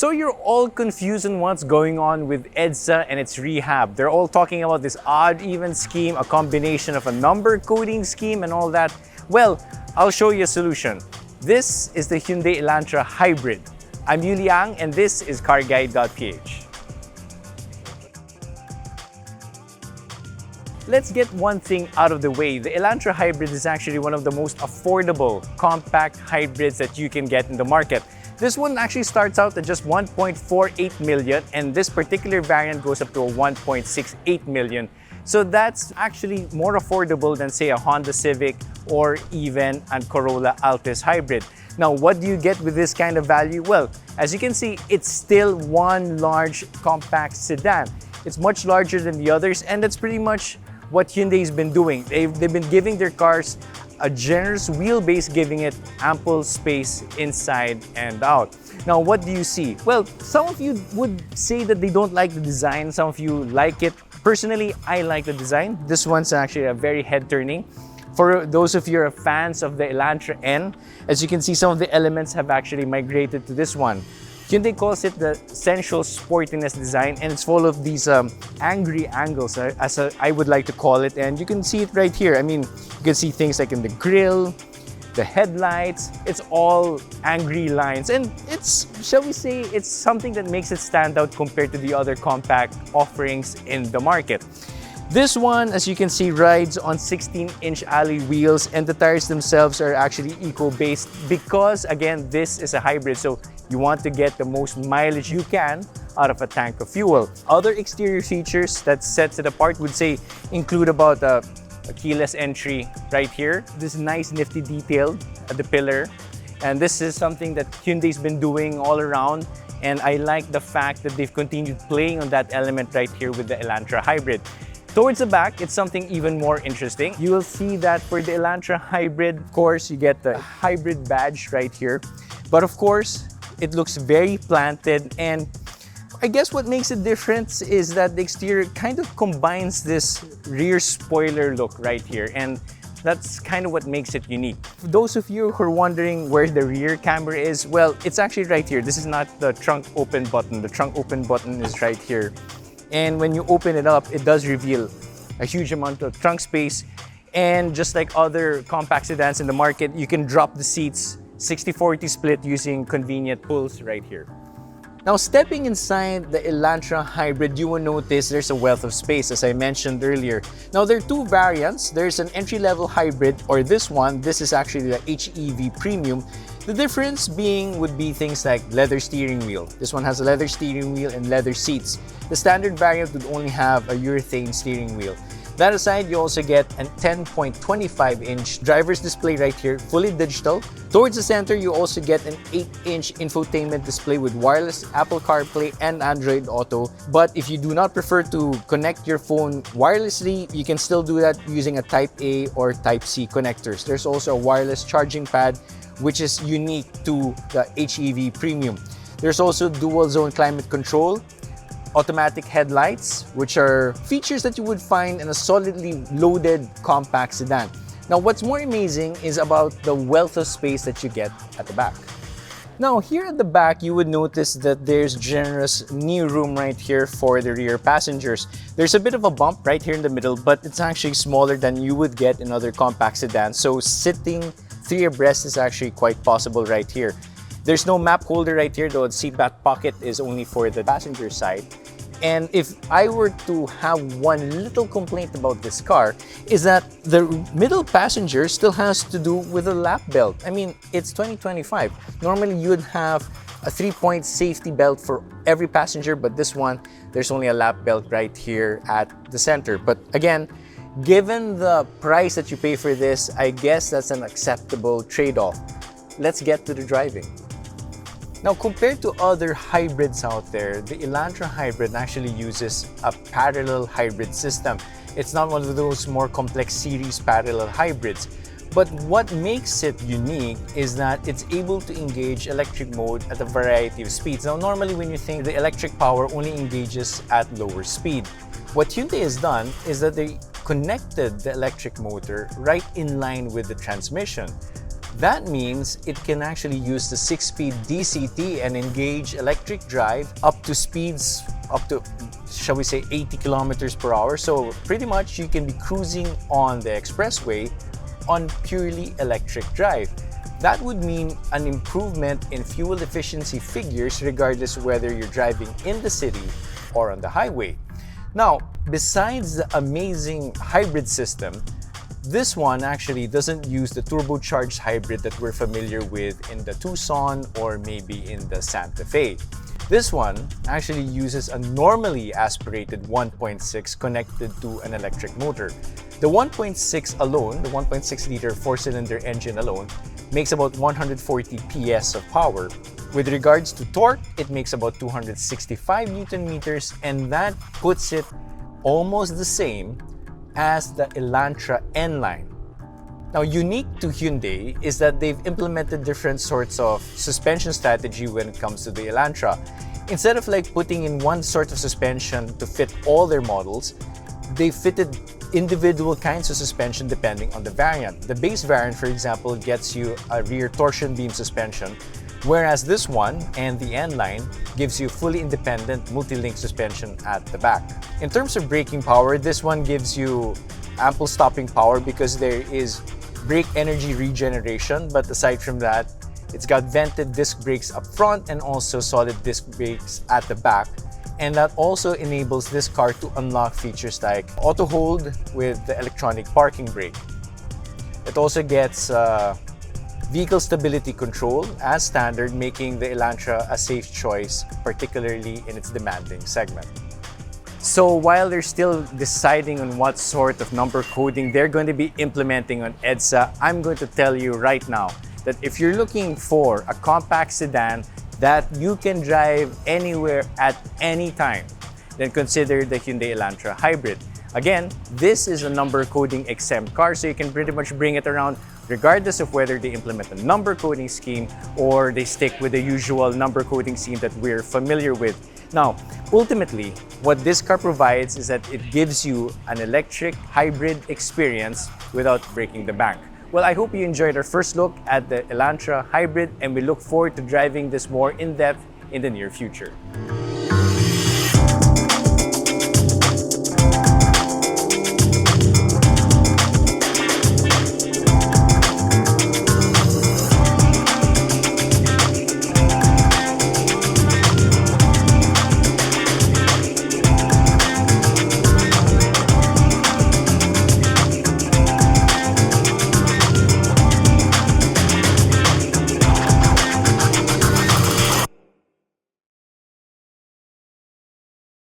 So you're all confused on what's going on with EDSA and its rehab. They're all talking about this odd-even scheme, a combination of a number coding scheme and all that. Well, I'll show you a solution. This is the Hyundai Elantra Hybrid. I'm Yu Liang and this is CarGuide.PH. Let's get one thing out of the way. The Elantra Hybrid is actually one of the most affordable compact hybrids that you can get in the market. This one actually starts out at just 1.48 million and this particular variant goes up to a 1.68 million. So that's actually more affordable than say a Honda Civic or even a Corolla Altis Hybrid. Now, what do you get with this kind of value? Well, as you can see, it's still one large compact sedan. It's much larger than the others and that's pretty much what Hyundai's been doing. They've been giving their cars a generous wheelbase, giving it ample space inside and out. Now, what do you see? Well, some of you would say that they don't like the design. Some of you like it. Personally, I like the design. This one's actually a very head-turning. For those of you who are fans of the Elantra N, as you can see, some of the elements have actually migrated to this one. Hyundai calls it the sensual sportiness design and it's full of these angry angles, as I would like to call it. And you can see it right here. I mean, you can see things like in the grille, the headlights, it's all angry lines. And it's, shall we say, it's something that makes it stand out compared to the other compact offerings in the market. This one, as you can see, rides on 16-inch alloy wheels and the tires themselves are actually eco-based because, again, this is a hybrid. So you want to get the most mileage you can out of a tank of fuel. Other exterior features that sets it apart would say include about a keyless entry right here. This nice nifty detail at the pillar. And this is something that Hyundai's been doing all around. And I like the fact that they've continued playing on that element right here with the Elantra Hybrid. Towards the back, it's something even more interesting. You will see that for the Elantra Hybrid, of course, you get the hybrid badge right here. But of course, it looks very planted. And I guess what makes it different is that the exterior kind of combines this rear spoiler look right here. And that's kind of what makes it unique. For those of you who are wondering where the rear camera is, well, it's actually right here. This is not the trunk open button. The trunk open button is right here. And when you open it up, it does reveal a huge amount of trunk space. And just like other compact sedans in the market, you can drop the seats 60-40 split using convenient pulls right here. Now, stepping inside the Elantra Hybrid, you will notice there's a wealth of space, as I mentioned earlier. Now, there are two variants. There's an entry-level hybrid, or this one. This is actually the HEV Premium. The difference would be things like leather steering wheel. This one has a leather steering wheel and leather seats. The standard variant would only have a urethane steering wheel. That aside, you also get a 10.25-inch driver's display right here, fully digital. Towards the center, you also get an 8-inch infotainment display with wireless Apple CarPlay and Android Auto. But if you do not prefer to connect your phone wirelessly, you can still do that using a Type A or Type C connectors. There's also a wireless charging pad, which is unique to the HEV Premium. There's also dual zone climate control, automatic headlights, which are features that you would find in a solidly loaded compact sedan. Now, what's more amazing is about the wealth of space that you get at the back. Now, here at the back, you would notice that there's generous knee room right here for the rear passengers. There's a bit of a bump right here in the middle, but it's actually smaller than you would get in other compact sedans. So sitting three abreast is actually quite possible right here. There's no map holder right here, though the seat back pocket is only for the passenger side. And if I were to have one little complaint about this car, is that the middle passenger still has to do with a lap belt. I mean, it's 2025. Normally, you would have a 3-point safety belt for every passenger, but this one, there's only a lap belt right here at the center. But again, given the price that you pay for this, I guess that's an acceptable trade-off. Let's get to the driving. Now, compared to other hybrids out there, the Elantra Hybrid actually uses a parallel hybrid system. It's not one of those more complex series parallel hybrids. But what makes it unique is that it's able to engage electric mode at a variety of speeds. Now, normally when you think the electric power only engages at lower speed, what Hyundai has done is that they connected the electric motor right in line with the transmission. That means it can actually use the 6-speed DCT and engage electric drive up to speeds up to, shall we say, 80 kilometers per hour. So pretty much you can be cruising on the expressway on purely electric drive. That would mean an improvement in fuel efficiency figures regardless whether you're driving in the city or on the highway. Now, besides the amazing hybrid system, this one actually doesn't use the turbocharged hybrid that we're familiar with in the Tucson or maybe in the Santa Fe. This one actually uses a normally aspirated 1.6 connected to an electric motor. The 1.6 alone, the 1.6 liter 4-cylinder engine alone, makes about 140 PS of power. With regards to torque, it makes about 265 Newton meters, and that puts it almost the same as the Elantra N-Line. Now, unique to Hyundai is that they've implemented different sorts of suspension strategy when it comes to the Elantra. Instead of like putting in one sort of suspension to fit all their models, they fitted individual kinds of suspension depending on the variant. The base variant, for example, gets you a rear torsion beam suspension, whereas this one and the N-Line gives you fully independent multi-link suspension at the back. In terms of braking power, this one gives you ample stopping power because there is brake energy regeneration, but aside from that, it's got vented disc brakes up front and also solid disc brakes at the back. And that also enables this car to unlock features like auto hold with the electronic parking brake. It also gets vehicle stability control as standard, making the Elantra a safe choice, particularly in its demanding segment. So while they're still deciding on what sort of number coding they're going to be implementing on EDSA, I'm going to tell you right now that if you're looking for a compact sedan that you can drive anywhere at any time, then consider the Hyundai Elantra Hybrid. Again, this is a number coding exempt car, so you can pretty much bring it around regardless of whether they implement a number coding scheme or they stick with the usual number coding scheme that we're familiar with. Now, ultimately, what this car provides is that it gives you an electric hybrid experience without breaking the bank. Well, I hope you enjoyed our first look at the Elantra Hybrid, and we look forward to driving this more in depth in the near future.